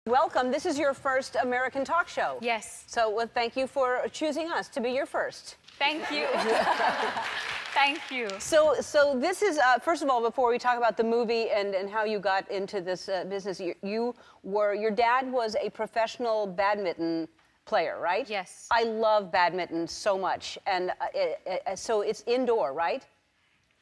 Welcome. This is your first American talk show. Yes. So thank you for choosing us to be your first. Thank you. Thank you. So this is, first of all, before we talk about the movie and how you got into this business, your dad was a professional badminton player, right? Yes. I love badminton so much. And so it's indoor, right?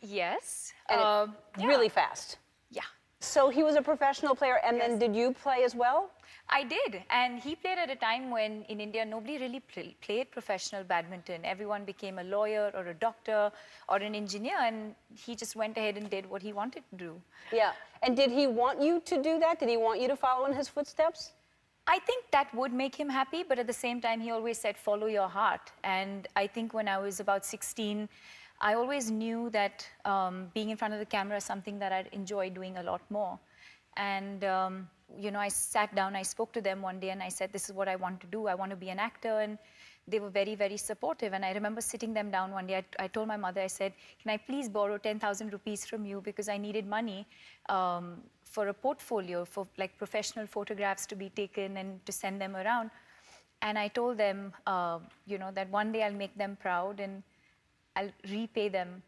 Yes. And really fast. Yeah. So he was a professional player, and then did you play as well? I did, and he played at a time when in India nobody really played professional badminton. Everyone became a lawyer or a doctor or an engineer, and he just went ahead and did what he wanted to do. Yeah, and did he want you to do that? Did he want you to follow in his footsteps? I think that would make him happy, but at the same time, he always said, follow your heart. And I think when I was about 16, I always knew that being in front of the camera is something that I'd enjoy doing a lot more. And, you know, I sat down, I spoke to them one day, and I said, this is what I want to do. I want to be an actor. And they were very, very supportive. And I remember sitting them down one day. I told my mother, I said, can I please borrow 10,000 rupees from you? Because I needed money for a portfolio, for like professional photographs to be taken and to send them around. And I told them, you know, that one day I'll make them proud and I'll repay them,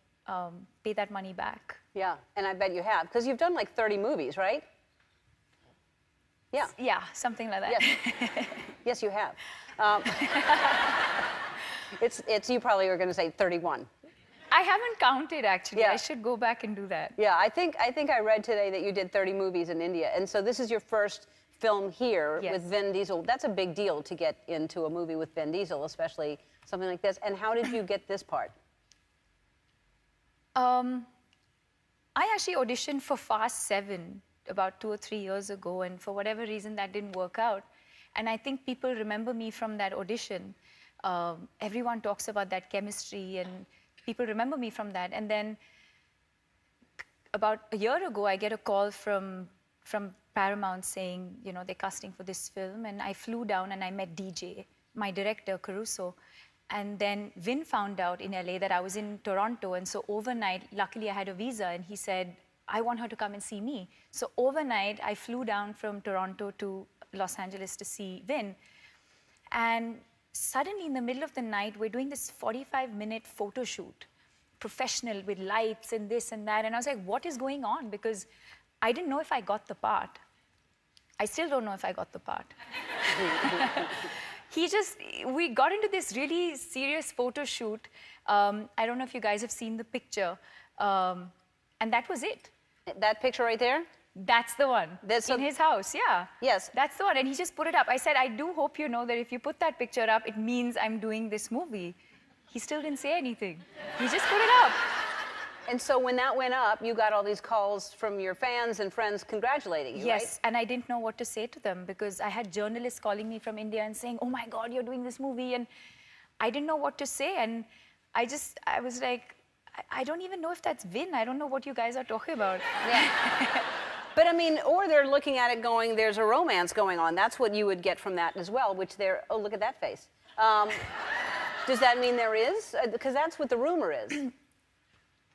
pay that money back. Yeah, and I bet you have, because you've done like 30 movies, right? Yeah. Yeah, something like that. Yes, yes you have. You probably were going to say 31. I haven't counted, actually. Yeah. I should go back and do that. Yeah, I think I read today that you did 30 movies in India, and so this is your first film here with Vin Diesel. That's a big deal to get into a movie with Vin Diesel, especially something like this. And how did you get this part? I actually auditioned for Fast 7 about 2 or 3 years ago, and for whatever reason that didn't work out. And I think people remember me from that audition. Everyone talks about that chemistry, and people remember me from that. And then about a year ago, I get a call from Paramount saying, you know, they're casting for this film. And I flew down and I met DJ, my director, Caruso. And then Vin found out in LA that I was in Toronto. And so overnight, luckily I had a visa, and he said, I want her to come and see me. So overnight, I flew down from Toronto to Los Angeles to see Vin. And suddenly, in the middle of the night, we're doing this 45-minute photo shoot, professional, with lights and this and that. And I was like, what is going on? Because I didn't know if I got the part. I still don't know if I got the part. We got into this really serious photo shoot. I don't know if you guys have seen the picture. And that was it. That picture right there? That's the one. In his house, yeah. Yes. That's the one. And he just put it up. I said, I do hope you know that if you put that picture up, it means I'm doing this movie. He still didn't say anything. He just put it up. And so when that went up, you got all these calls from your fans and friends congratulating you, right? Yes, and I didn't know what to say to them, because I had journalists calling me from India and saying, oh my God, you're doing this movie. And I didn't know what to say. And I was like, I don't even know if that's Vin. I don't know what you guys are talking about. Yeah. But I mean, or they're looking at it going, there's a romance going on. That's what you would get from that as well, which oh, look at that face. Does that mean there is? Because that's what the rumor is.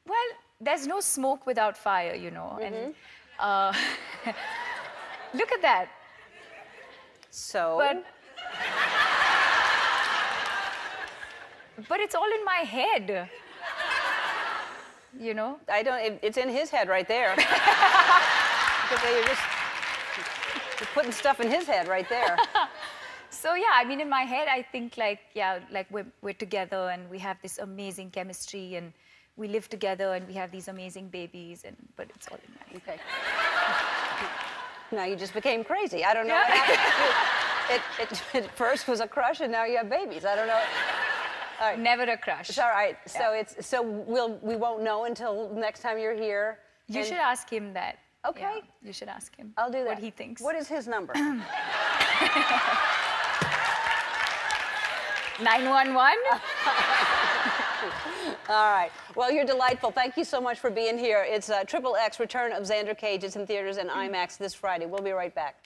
Well, there's no smoke without fire, you know. Mm-hmm. And look at that. So? But it's all in my head. You know? It's in his head right there. You're putting stuff in his head right there. So yeah, I mean, in my head, I think like we're together and we have this amazing chemistry and we live together and we have these amazing babies, but it's all in my head. Okay. Now you just became crazy. I don't know what happened. It first was a crush and now you have babies. I don't know. All right. Never a crush. It's all right. Yeah. So we won't know until next time you're here. You should ask him that. Okay. Yeah, you should ask him. I'll do that. What he thinks. What is his number? 911? All right. Well, you're delightful. Thank you so much for being here. It's XXX, Return of Xander Cage. It's in theaters and IMAX this Friday. We'll be right back.